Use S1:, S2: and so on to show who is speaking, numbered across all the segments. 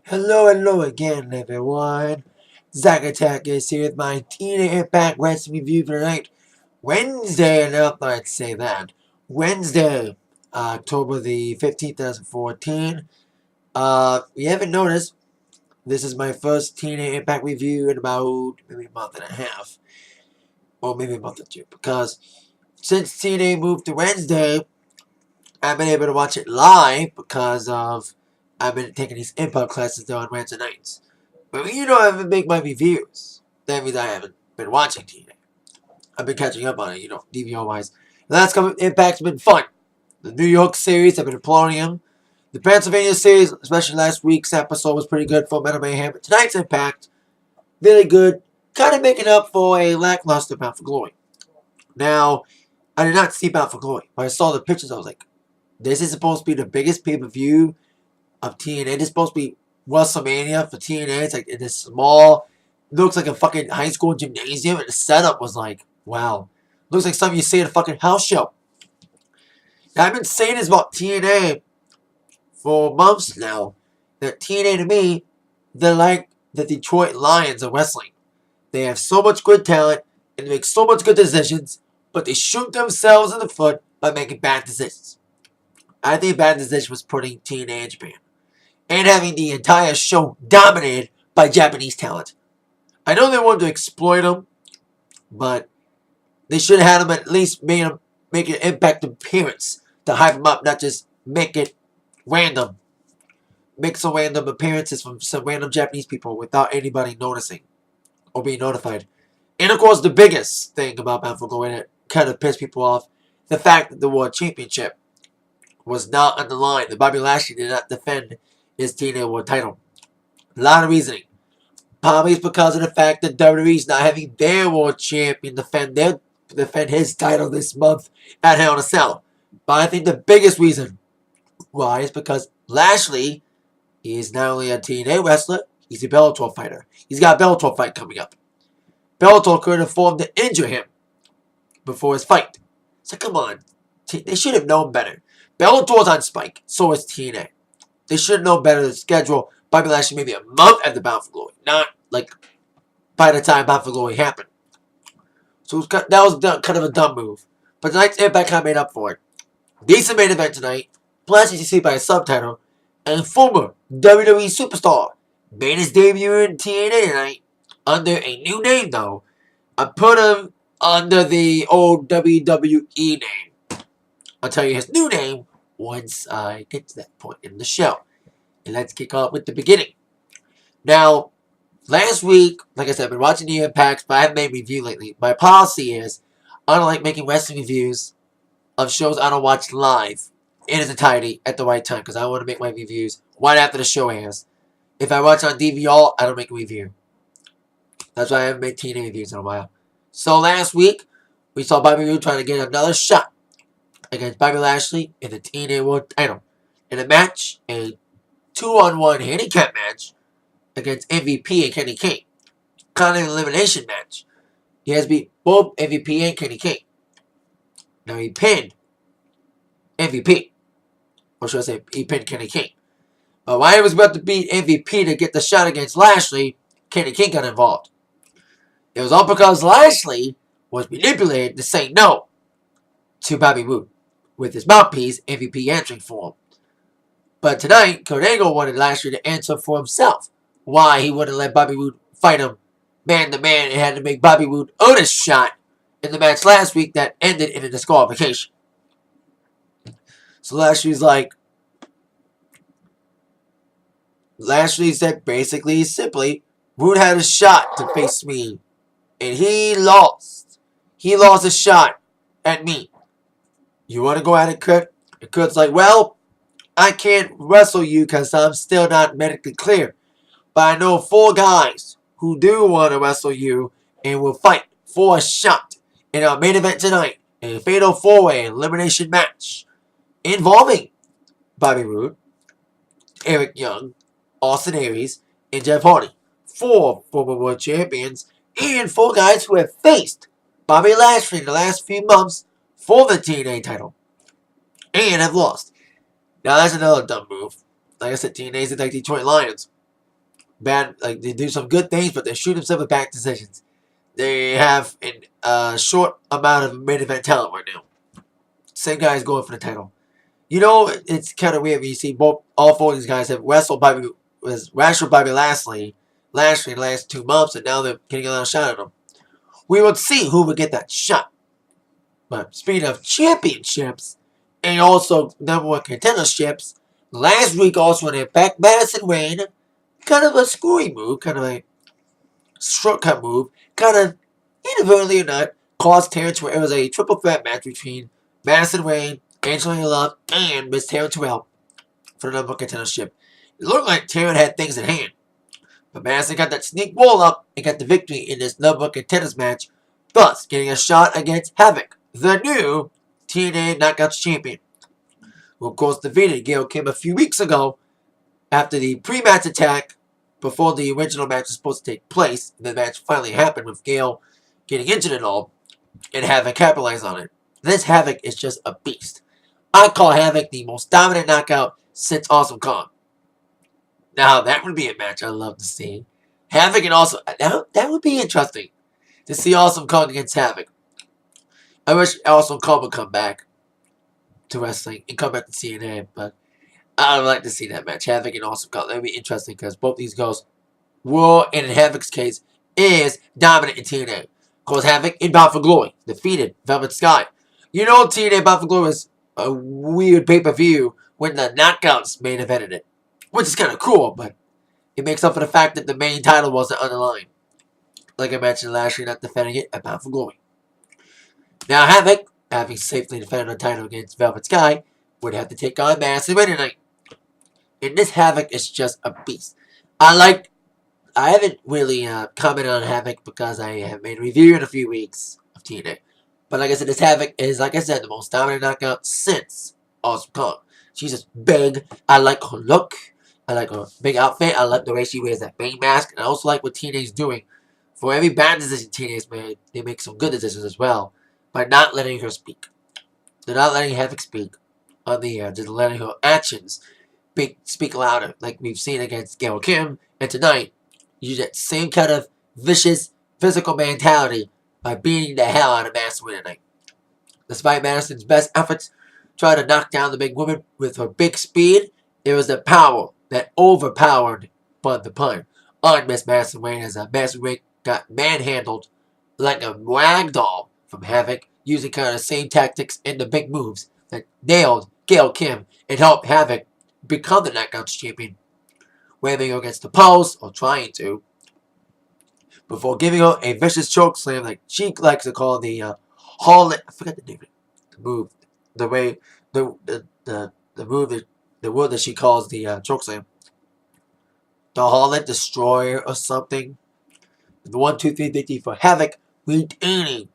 S1: Hello again, everyone. Zack Attack is here with my TNA Impact Wrestling review for tonight. Wednesday, no, let's say that. Wednesday, October the 15th, 2014. You haven't noticed, this is my first TNA Impact review in about maybe a month and a half. Or maybe a month or two. Because since TNA moved to Wednesday, I've been able to watch it live because of I've been taking these Impact classes on Wednesday nights. But when I haven't made my reviews, that means I haven't been watching TNA. I've been catching up on it, DVR wise. The last couple of Impact's been fun. The New York series, I've been applauding them. The Pennsylvania series, especially last week's episode, was pretty good for Metal Mayhem. But tonight's Impact, really good. Kind of making up for a lackluster Bound for Glory. Now, I did not see Bound for Glory. When I saw the pictures, I was like, this is supposed to be the biggest pay-per-view of TNA. This is supposed to be WrestleMania for TNA. It's like in this small, looks like a fucking high school gymnasium, and the setup was like, wow. Looks like something you see at a fucking house show. Now, I've been saying this about TNA for months now. That TNA to me, they're like the Detroit Lions of wrestling. They have so much good talent and they make so much good decisions, but they shoot themselves in the foot by making bad decisions. I think a bad decision was putting TNA in Japan and having the entire show dominated by Japanese talent. I know they wanted to exploit them, but they should have had them at least make an Impact appearance to hype them up, not just make it random. Make some random appearances from some random Japanese people without anybody noticing or being notified. And of course, the biggest thing about Bound for Glory that kind of pissed people off, the fact that the World Championship was not on the line. That Bobby Lashley did not defend his TNA World title. A lot of reasoning. Probably it's because of the fact that WWE's not having their World Champion defend his title this month at Hell in a Cell. But I think the biggest reason why is because Lashley is not only a TNA wrestler, he's a Bellator fighter. He's got a Bellator fight coming up. Bellator could have formed to injure him before his fight. So come on. They should have known better. Bellator's on Spike, so is TNA. They should have known better to schedule Bobby Lashley maybe a month after Bound for Glory, not like by the time Bound for Glory happened. So that was kind of a dumb move. But tonight's Impact kind of made up for it. Decent main event tonight. Plus, as you see by a subtitle, and former WWE superstar made his debut in TNA tonight under a new name though. I put him under the old WWE name. I'll tell you his new name once I get to that point in the show. And let's kick off with the beginning. Now, last week, like I said, I've been watching the Impacts, but I haven't made a review lately. My policy is I don't like making wrestling reviews of shows I don't watch live in its entirety at the right time because I want to make my reviews right after the show airs. If I watch on DVR, I don't make a review. That's why I haven't made TNA reviews in a while. So last week, we saw Bobby Roode trying to get another shot against Bobby Lashley in the TNA World title. In a match, a 2-on-1 handicap match against MVP and Kenny King. Kind of an elimination match. He has beat both MVP and Kenny King. Now he pinned MVP. Or should I say, he pinned Kenny King. But while he was about to beat MVP to get the shot against Lashley, Kenny King got involved. It was all because Lashley was manipulated to say no to Bobby Roode with his mouthpiece, MVP, answering for him. But tonight, Kurt Angle wanted Lashley to answer for himself why he wouldn't let Bobby Roode fight him man to man and had to make Bobby Roode earn his shot in the match last week that ended in a disqualification. So Lashley said basically, simply, Roode had a shot to face me, and he lost. He lost a shot at me. You want to go at it, Kurt? And Kurt's like, well, I can't wrestle you because I'm still not medically clear. But I know 4 guys who do want to wrestle you and will fight for a shot in our main event tonight. A fatal 4-way elimination match involving Bobby Roode, Eric Young, Austin Aries, and Jeff Hardy. 4 former world champions and 4 guys who have faced Bobby Lashley in the last few months for the TNA title and have lost. Now that's another dumb move. Like I said, TNA's like Detroit Lions. bad, like they do some good things, but they shoot themselves with bad decisions. They have a short amount of main event talent right now. Same guys going for the title. You know, it's kind of weird when you see all four of these guys have wrestled Bobby Lashley in the last 2 months, and now they're getting another shot at him. We will see who would get that shot. But speaking of championships, and also number one contenderships, last week also in Impact, Madison Rayne, kind of a screwy move, kind of a shortcut move, kind of inadvertently or not, caused Terrence where it was a triple threat match between Madison Rayne, Angelina Love, and Miss Terrence Terrell for the number one contendership. It looked like Terrence had things in hand, but Madison got that sneak roll up and got the victory in this number one contenders match, thus getting a shot against Havoc, the new TNA Knockouts champion, who of course defeated Gail Kim a few weeks ago after the pre-match attack before the original match was supposed to take place. The match finally happened with Gail getting injured and all, and Havoc capitalized on it. This Havoc is just a beast. I call Havoc the most dominant knockout since Awesome Kong. Now, that would be a match I'd love to see. Havoc and also... That would be interesting to see Awesome Kong against Havoc. I wish Awesome Kong would come back to wrestling and come back to TNA, but I would like to see that match. Havoc and Awesome Kong. That would be interesting because both these girls were, and in Havoc's case, is dominant in TNA. Because Havoc in Bound for Glory defeated Velvet Sky. You know, TNA Bound for Glory was a weird pay-per-view when the Knockouts main evented it. Which is kind of cool, but it makes up for the fact that the main title wasn't on the line. Like I mentioned last year, not defending it at Bound for Glory. Now Havoc, having safely defended the title against Velvet Sky, would have to take on Madison Rayne tonight. And this Havoc is just a beast. I haven't really commented on Havoc because I have made a review in a few weeks of TNA. But like I said, this Havoc is, like I said, the most dominant knockout since Awesome Kong. She's just big. I like her look. I like her big outfit. I like the way she wears that bang mask. And I also like what TNA's doing. For every bad decision TNA's made, they make some good decisions as well. By not letting her speak. They're not letting Havoc speak on the air. They're letting her actions speak louder. Like we've seen against Gail Kim. And tonight, use that same kind of vicious physical mentality by beating the hell out of Madison tonight. Despite Madison's best efforts trying to knock down the big woman with her big speed, it was the power that overpowered the pun on Miss Madison Rayne as Madison Rayne got manhandled like a rag doll from Havoc, using kind of the same tactics and the big moves that nailed Gail Kim and helped Havoc become the Knockouts champion, waving her against the post or trying to, before giving her a vicious choke slam like she likes to call the Hall. I forgot the name of it. The move, the way, the move, the word that she calls the choke slam. The Harlot Destroyer or something. The 1-2-3 victory for Havoc, retaining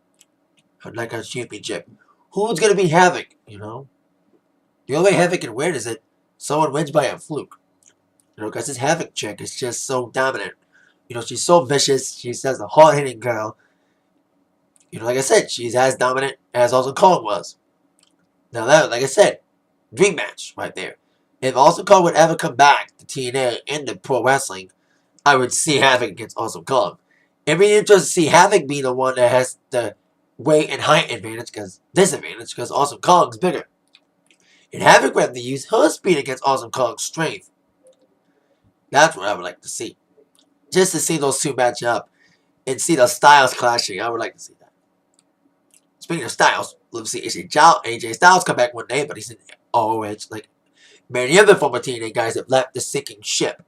S1: her Knockouts championship. Who's gonna be Havoc? You know, the only way Havoc can win is that someone wins by a fluke. You know, because this Havoc chick is just so dominant. You know, she's so vicious. She's just a hard-hitting girl. You know, like I said, she's as dominant as Awesome Kong was. Now that, like I said, dream match right there. If Awesome Kong would ever come back to TNA into pro wrestling, I would see Havoc against Awesome Kong. It'd be interesting to see Havoc be the one that has the weight and height advantage, because Awesome Kong's bigger. And Havoc would have to use her speed against Awesome Kong's strength. That's what I would like to see. Just to see those two match up and see the styles clashing, I would like to see that. Speaking of styles, let's see AJ Styles come back one day, but he's in ROH like many other former TNA guys have left the sinking ship.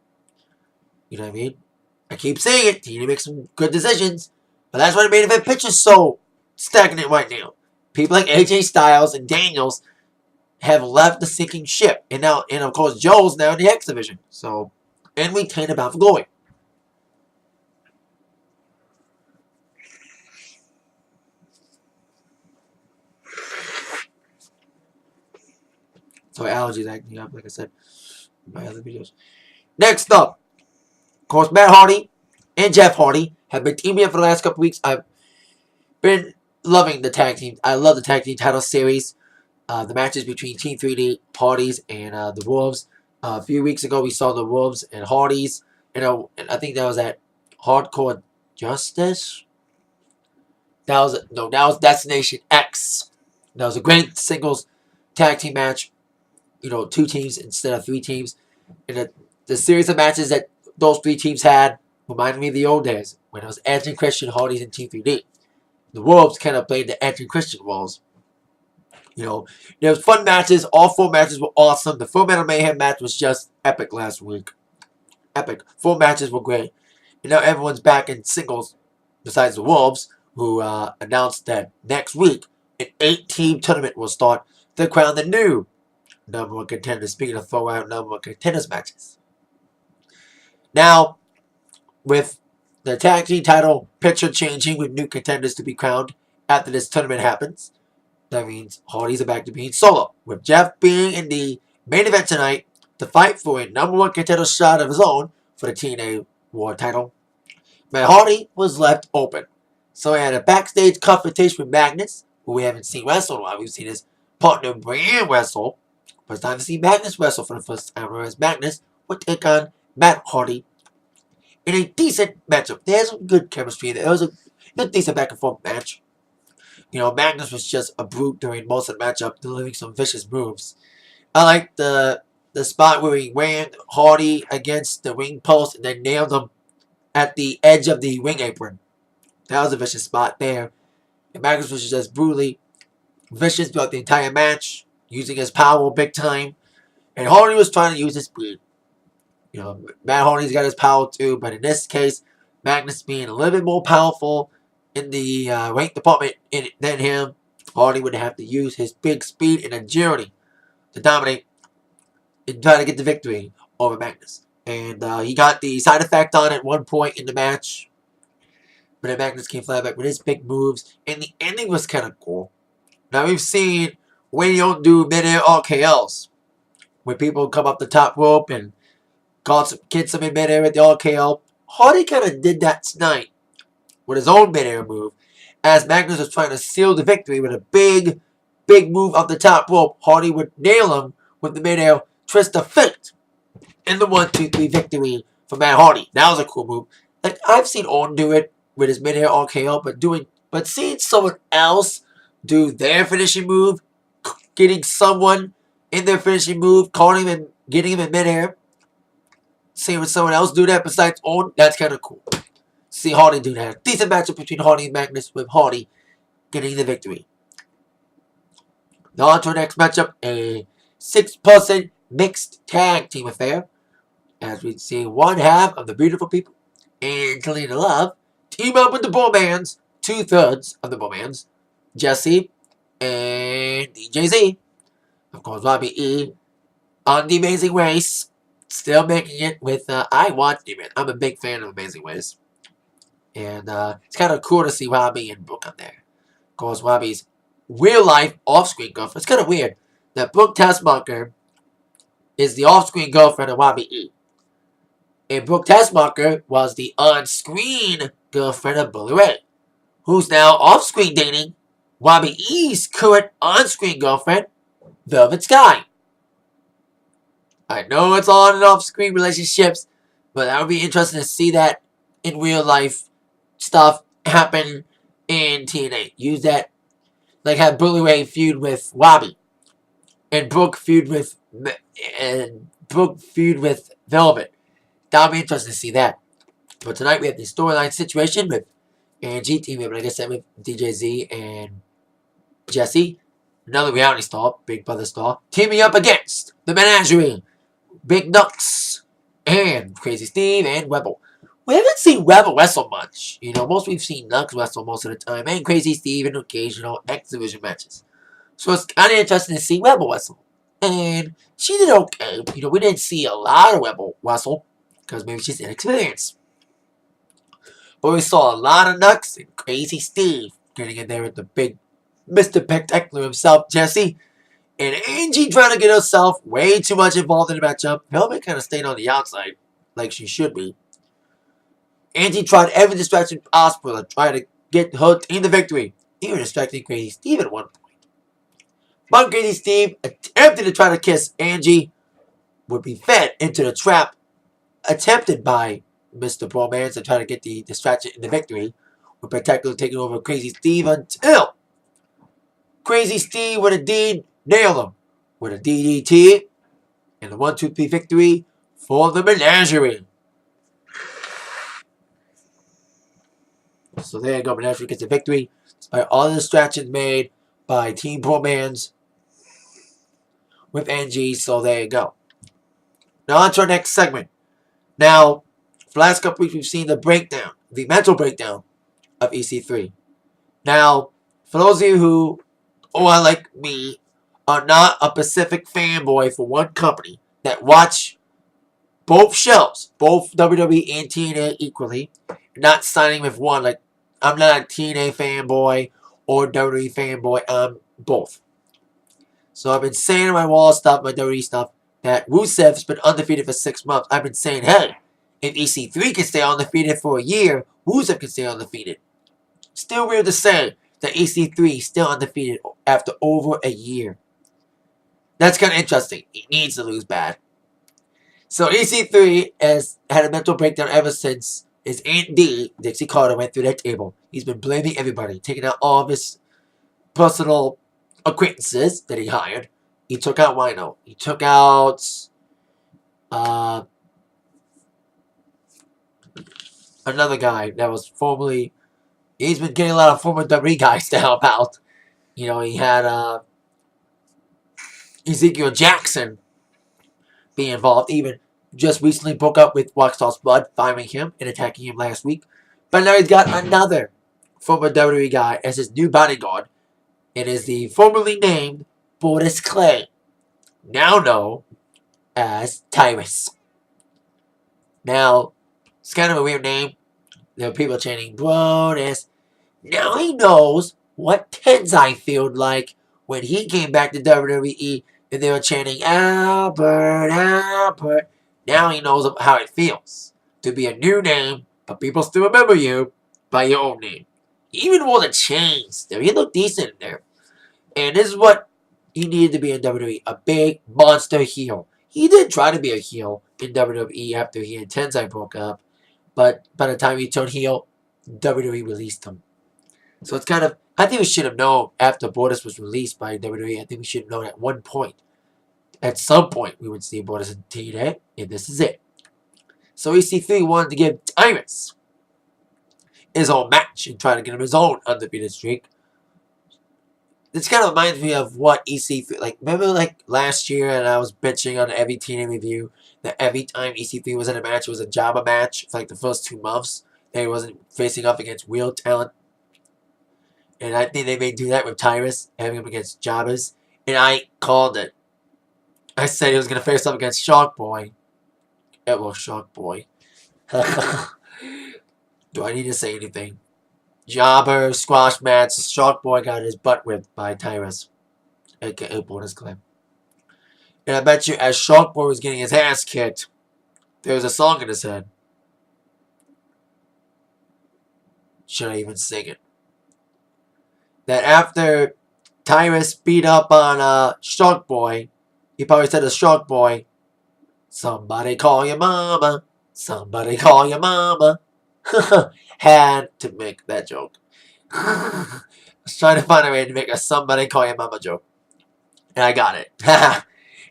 S1: You know what I mean? I keep saying it. TNA makes some good decisions, but that's why the main event pitch is so stagnant right now. People like AJ Styles and Daniels have left the sinking ship, and of course Joe's now in the X division. So, and we retain Bound for Glory. So allergies acting up, like I said in my other videos. Next up, of course, Matt Hardy and Jeff Hardy have been teaming up for the last couple weeks. I've been loving the tag team. I love the tag team title series. The matches between Team 3D, Hardys, and the Wolves. A few weeks ago, we saw the Wolves and Hardys And I think that was at Hardcore Justice. That was Destination X. That was a great singles tag team match. 2 teams instead of 3 teams. And the series of matches that those 3 teams had reminded me of the old days when it was Edge and Christian, Hardy's, and T3D. The Wolves kind of played the Edge and Christian roles. There was fun matches. All 4 matches were awesome. The Full Metal Mayhem match was just epic last week. Epic. 4 matches were great. And now everyone's back in singles besides the Wolves, who announced that next week an 8-team tournament will start to crown the new number 1 contender. Speaking of throw out number 1 contenders matches. Now, with the tag team title picture changing with new contenders to be crowned after this tournament happens, that means Hardy's are back to being solo, with Jeff being in the main event tonight to fight for a number 1 contender shot of his own for the TNA World title. Matt Hardy was left open, so he had a backstage confrontation with Magnus, who we haven't seen wrestle in a while. We've seen his partner Brian wrestle. First time to see Magnus wrestle for the first time, whereas Magnus would take on Matt Hardy in a decent matchup. There's some good chemistry there. It was a decent back and forth match. Magnus was just a brute during most of the matchup, delivering some vicious moves. I like the spot where he ran Hardy against the ring post and then nailed him at the edge of the ring apron. That was a vicious spot there. And Magnus was just brutally vicious throughout the entire match, using his power big time. And Hardy was trying to use his speed. Matt Hardy's got his power too, but in this case, Magnus being a little bit more powerful in the rank department than him, Hardy would have to use his big speed and agility to dominate and try to get the victory over Magnus. And he got the side effect on at one point in the match, but then Magnus came flat back with his big moves, and the ending was kind of cool. Now we've seen when you don't do mid-air RKOs, when people come up the top rope and kids them in mid-air at the RKO. Hardy kind of did that tonight with his own mid-air move, as Magnus was trying to seal the victory with a big move off the top rope. Hardy would nail him with the mid-air twist of fate in the 1-2-3 victory for Matt Hardy. That was a cool move. Like, I've seen Orton do it with his mid-air RKO, but seeing someone else do their finishing move, getting someone in their finishing move, calling him and getting him in mid-air, seeing someone else do that besides Orton, that's kind of cool. See Hardy do that. Decent matchup between Hardy and Magnus, with Hardy getting the victory. Now on to our next matchup, a 6-person mixed tag team affair, as we see one half of the Beautiful People, Angelina Love, team up with the Bowmans, 2/3 of the Bowmans, Jesse and DJZ. Of course, Robbie E on The Amazing Race, still making it with, I watched him. I'm a big fan of Amazing Race. And it's kind of cool to see Robbie and Brooke on there. Of course, Robbie's real-life off-screen girlfriend. It's kind of weird that Brooke Tessmacher is the off-screen girlfriend of Robbie E. And Brooke Tessmacher was the on-screen girlfriend of Bully Ray, who's now off-screen dating Robbie E's current on-screen girlfriend, Velvet Sky. I know it's on and off-screen relationships, but that would be interesting to see that in real life stuff happen in TNA. Use that, like have Bully Ray feud with Robbie, and Brooke feud with Velvet. That would be interesting to see that. But tonight we have the storyline situation with Angie teaming up, like I said, with DJZ and Jesse, another reality star, Big Brother star, teaming up against the Menagerie, Big Nux, and Crazy Steve and Rebel. We haven't seen Rebel wrestle much. Most we've seen Nux wrestle most of the time, and Crazy Steve in occasional X Division matches. So it's kind of interesting to see Rebel wrestle. And she did okay. We didn't see a lot of Rebel wrestle, because maybe she's inexperienced. But we saw a lot of Nux and Crazy Steve getting in there with the big Mr. Spectacular himself, Jesse. And Angie trying to get herself way too much involved in the matchup. Velvet kind of stayed on the outside, like she should be. Angie tried every distraction possible to try to get her team the victory, even distracting Crazy Steve at one point. But Crazy Steve attempted to try to kiss Angie, would be fed into the trap attempted by Mr. Bromance to try to get the distraction in the victory, with Spectacular taking over Crazy Steve until Crazy Steve with a D nailed him with a DDT and the 1-2-3 victory for the Menagerie. So there you go, Menagerie gets the victory despite all the distractions made by Team Bromance with NG. So there you go. Now on to our next segment. Now, for the last couple weeks, we've seen the breakdown, the mental breakdown of EC3. Now, for those of you who, like me, are not a Pacific fanboy for one company that watch both shows, both WWE and TNA equally, not signing with one, like, I'm not a TNA fanboy or WWE fanboy, I'm both. So I've been saying in my wall stuff, my WWE stuff, that Rusev's been undefeated for 6 months. I've been saying, hey, if EC3 can stay undefeated for a year, Rusev can stay undefeated. Still weird to say that EC3 is still undefeated after over a year. That's kind of interesting. He needs to lose bad. So EC3 has had a mental breakdown ever since his Aunt D, Dixie Carter, went through that table. He's been blaming everybody, taking out all of his personal acquaintances that he hired. He took out Wino. He took out another guy that was formerly. He's been getting a lot of former WWE guys to help out. You know, he had Ezekiel Jackson be involved. Even just recently broke up with Rockstar's Blood, firing him and attacking him last week. But now he's got another former WWE guy as his new bodyguard. It is the formerly named Brodus Clay, now known as Tyrus. Now, it's kind of a weird name. There were people chanting Brodus. Now he knows what Tenzai felt like when he came back to WWE and they were chanting Albert, Albert. Now he knows how it feels to be a new name, but people still remember you by your old name. He even wore the chains there. He looked decent in there. And this is what he needed to be in WWE, a big monster heel. He did try to be a heel in WWE after he and Tenzai broke up, but by the time he turned heel, WWE released him. So it's kind of, I think we should have known after Brodus was released by WWE, I think we should have known at one point, at some point, we would see Brodus in TNA, and this is it. So EC3 wanted to give Tyrus his own match and try to get him his own undefeated streak. This kind of reminds me of what EC3, like, remember like last year and I was bitching on every TNA review that every time EC3 was in a match, it was a Jabba match for like the first 2 months, and he wasn't facing off against real talent. And I think they may do that with Tyrus, having him against Jobbers. And I called it. I said he was going to face up against Shark Boy. It was Shark Boy. Do I need to say anything? Jobber, squash match, Shark Boy got his butt whipped by Tyrus, aka Brodus Clay. And I bet you as Shark Boy was getting his ass kicked, there was a song in his head. Should I even sing it? That after Tyrus beat up on Shark Boy, he probably said to Shark Boy, somebody call your mama, somebody call your mama. Had to make that joke. I was trying to find a way to make a somebody call your mama joke. And I got it.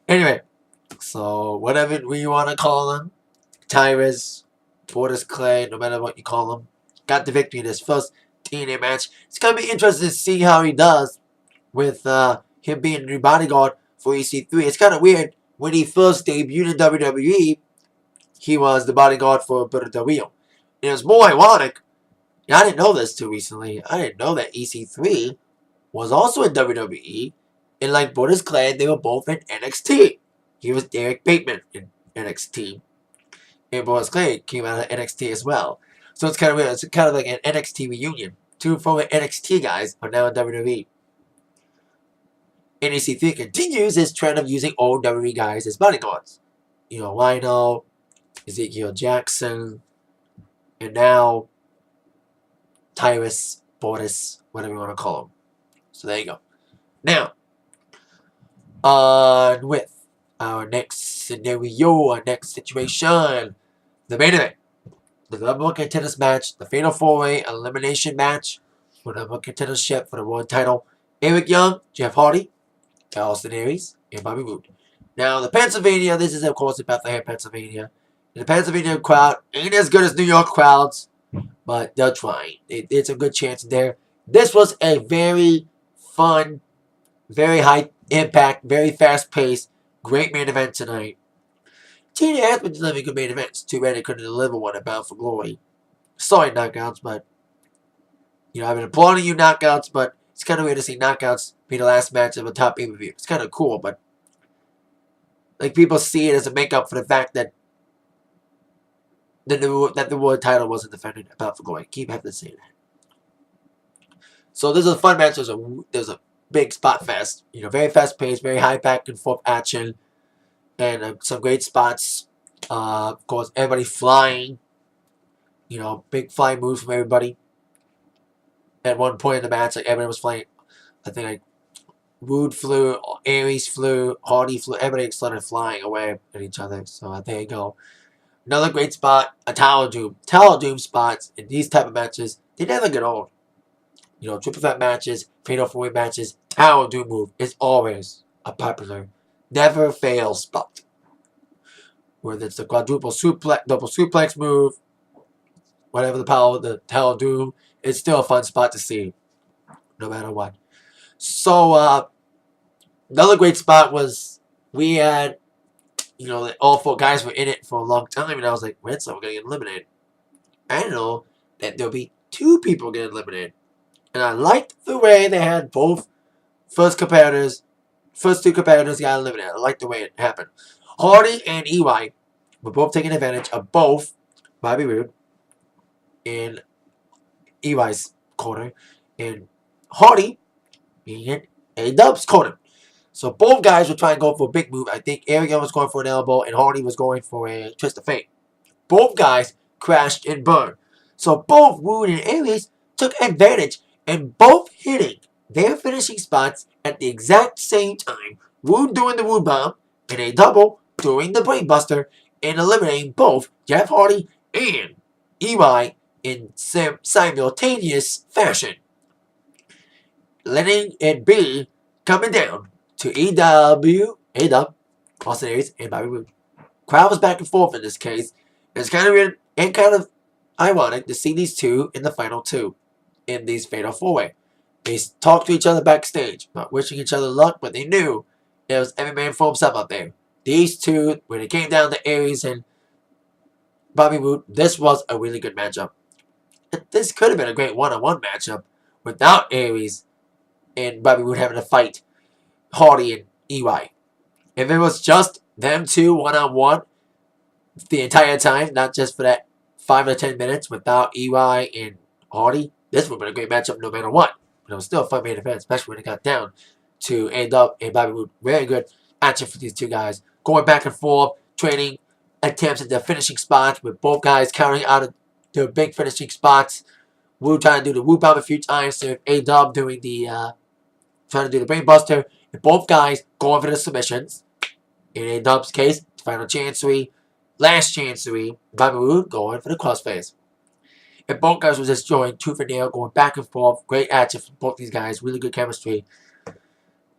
S1: Anyway, so whatever you want to call him, Tyrus, Brodus Clay, no matter what you call him, got the victory in his first TNA match. It's going to be interesting to see how he does with him being a new bodyguard for EC3. It's kind of weird. When he first debuted in WWE, he was the bodyguard for Alberto Del Rio. It was more ironic. I didn't know this too recently. I didn't know that EC3 was also in WWE. And like Brodus Clay, they were both in NXT. He was Derek Bateman in NXT. And Brodus Clay came out of NXT as well. So it's kind of weird. It's kind of like an NXT reunion. 2 former NXT guys are now in WWE. And EC3 continues his trend of using old WWE guys as bodyguards. You know, Rhino, Ezekiel Jackson, and now Tyrus, Brodus, whatever you want to call him. So there you go. Now, on with our next scenario, our next situation. the main event, the number one contenders match, the Fatal 4-Way Elimination match for the number one contendership for the world title. Eric Young, Jeff Hardy, Austin Aries, and Bobby Roode. Now, the Pennsylvania, this is, of course, in Bethlehem, Pennsylvania. And the Pennsylvania crowd ain't as good as New York crowds, but they're trying. It's a good chance there. This was a very fun, very high impact, very fast paced, great main event tonight. TNA has been delivering good main events. Too bad they couldn't deliver one at Bound for Glory. Sorry, Knockouts, but I've been applauding you, Knockouts, but it's kind of weird to see Knockouts be the last match of a top pay-per-view. It's kind of cool, but people see it as a makeup for the fact that the world title wasn't defended at Bound for Glory. Keep having to say that. So this is a fun match. There's a big spot fest. Very fast paced, very high back and forth action, and some great spots. Of course, everybody flying. Big flying moves from everybody. At one point in the match, everybody was flying. I think Roode flew, Aries flew, Hardy flew. Everybody started flying away at each other. So there you go. Another great spot, a Tower Doom. Tower Doom spots in these type of matches, they never get old. Triple threat matches, fatal 4-way matches, Tower Doom move is always a popular, never fail spot. Whether it's the quadruple suplex, double suplex move, whatever the power of the Tower Doom, it's still a fun spot to see, no matter what. So, another great spot was we had, all 4 guys were in it for a long time, and I was like, when's someone going to get eliminated? I didn't know that there'll be 2 people getting eliminated. And I liked the way they had both first 2 competitors got eliminated. I liked the way it happened. Hardy and EY were both taking advantage of both Bobby Roode in EY's corner, and Hardy being in A-Dub's corner. So both guys were trying to go for a big move. I think Eric was going for an elbow, and Hardy was going for a twist of fate. Both guys crashed and burned. So both Roode and Aries took advantage, and both hitting their finishing spots at the exact same time. Roode doing the Roode Bomb, and a double doing the Brainbuster, and eliminating both Jeff Hardy and EY in simultaneous fashion. Letting it be coming down to A-Dub, Austin Aries, and Bobby Roode. Crowd was back and forth in this case. It's kind of weird and kind of ironic to see these 2 in the final 2 in these Fatal 4-Way. They talked to each other backstage, not wishing each other luck, but they knew it was every man for himself out there. These 2, when it came down to Aries and Bobby Roode, this was a really good matchup. This could have been a great one-on-one matchup without Aries and Bobby Roode having to fight Hardy and EY. If it was just them 2 one-on-one the entire time, not just for that 5 or 10 minutes without EY and Hardy, this would have been a great matchup no matter what. But it was still a fun main event, especially when it got down to A-Dub and Bobby Roode. Very good action for these 2 guys. Going back and forth, trading attempts at their finishing spots, with both guys carrying out of their big finishing spots. Roode trying to do the Roode Bomb a few times, so A-Dub doing trying to do the Brainbuster. And both guys going for the submissions. In A-Dub's case, final chancery, last chancery, Bobby Roode going for the crossface. And both guys were just going tooth and nail, going back and forth. Great action from both these guys. Really good chemistry.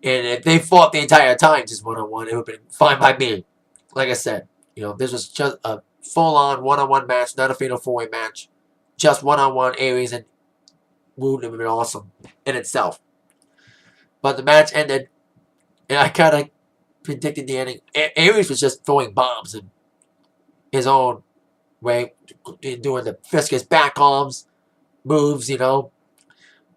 S1: And if they fought the entire time just one-on-one, it would have been fine by me. Like I said, this was just a full-on one-on-one match, not a Fatal 4-Way match. Just one-on-one Aries and Roode would have been awesome in itself. But the match ended, and I kind of predicted the ending. Aries was just throwing bombs in his own way, doing the viscous back arms moves,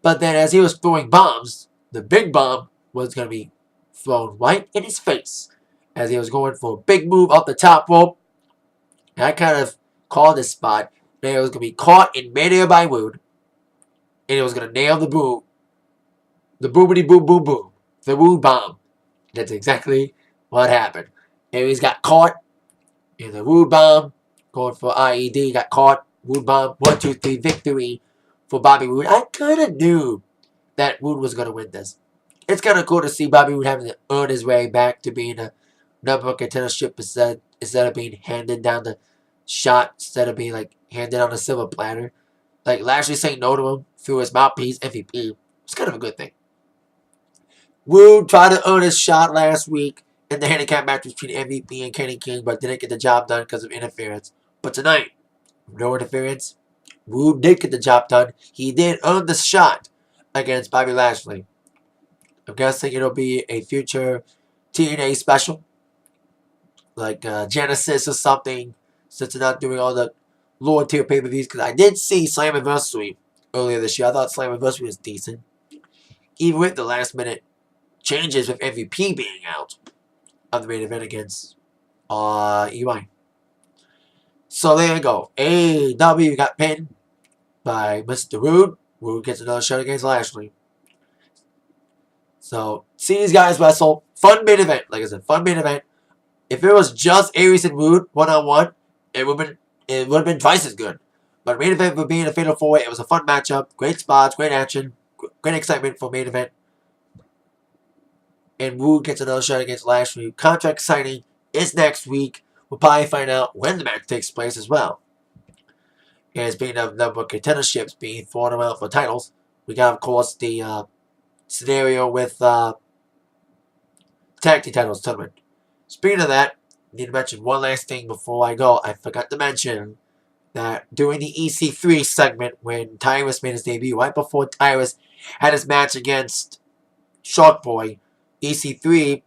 S1: But then as he was throwing bombs, the big bomb was going to be thrown right in his face as he was going for a big move up the top rope. And I kind of called this spot that it was going to be caught in midair by Roode, and it was going to nail the boomity boom boom boom, the Roode Bomb. That's exactly what happened. Aries got caught in the Roode Bomb, going for IED, got caught. Roode Bomb, 1, 2, 3, victory for Bobby Roode. I kind of knew that Roode was going to win this. It's kind of cool to see Bobby Roode having to earn his way back to being a number one contendership instead of being handed down the shot instead of being like handed on a silver platter. Like Lashley saying no to him through his mouthpiece, MVP. It's kind of a good thing. Wood tried to earn his shot last week in the handicap match between MVP and Kenny King, but didn't get the job done because of interference. But tonight, no interference. Wood did get the job done. He did earn the shot against Bobby Lashley. I'm guessing it'll be a future TNA special, like Genesis or something, since they're not doing all the lower tier pay-per-views. Because I did see Slammiversary earlier this year. I thought Slammiversary was decent. Even with the last minute changes with MVP being out of the main event against EY. So there you go. AEW got pinned by Mr. Rude. Rude gets another shot against Lashley. So, see these guys wrestle. Fun main event. Like I said, fun main event. If it was just Aries and Rude one-on-one, it would have been twice as good. But main event would be in a fatal four-way. It was a fun matchup. Great spots, great action, great excitement for main event. And Wood gets another shot against Lashley. Contract signing is next week. We'll probably find out when the match takes place as well. And speaking of number of contenderships being thrown around for titles, we got, of course, the scenario with tag team titles tournament. Speaking of that, I need to mention one last thing before I go. I forgot to mention that during the EC3 segment, when Tyrus made his debut, right before Tyrus had his match against Shark Boy, EC3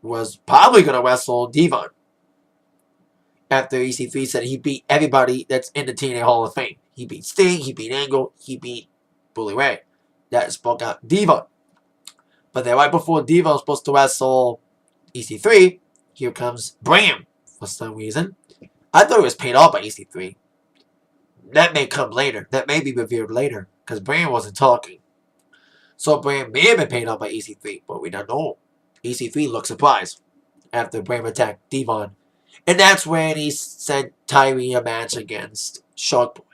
S1: was probably going to wrestle Devon. After EC3 said he beat everybody that's in the TNA Hall of Fame. He beat Sting, he beat Angle, he beat Bully Ray. That spoke out Devon. But then right before Devon was supposed to wrestle EC3, here comes Bram for some reason. I thought it was paid off by EC3. That may come later. That may be revealed later. Because Bram wasn't talking. So Bram may have been paid off by EC3. But we don't know. EC3 looked surprised after Bram attacked Devon. And that's when he sent Tyree a match against Shark Boy.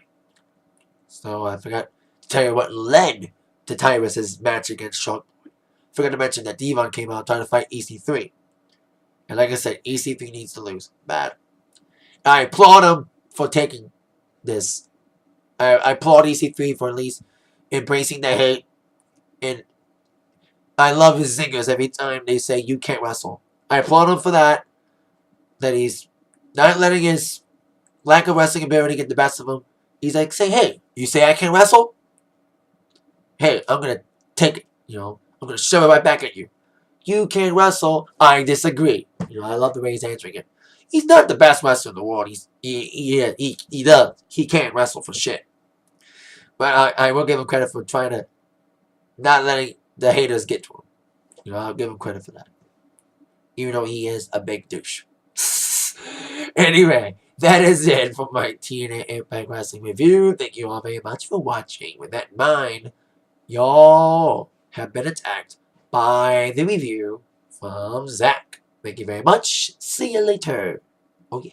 S1: So I forgot to tell you what led to Tyrus' match against Shark Boy. Forgot to mention that Devon came out trying to fight EC3. And like I said, EC3 needs to lose. Bad. I applaud him for taking this. I applaud EC3 for at least embracing the hate. And I love his zingers every time they say you can't wrestle. I applaud him for that. That he's not letting his lack of wrestling ability get the best of him. He's like, say, hey, you say I can't wrestle? Hey, I'm going to take it. I'm going to shove it right back at you. You can't wrestle. I disagree. I love the way he's answering it. He's not the best wrestler in the world. He does. He can't wrestle for shit. But I will give him credit for trying to not letting the haters get to him. I'll give him credit for that. Even though he is a big douche. Anyway, that is it for my TNA Impact Wrestling review. Thank you all very much for watching. With that in mind, y'all have been attacked by the review from Zach. Thank you very much. See you later. Oh yeah.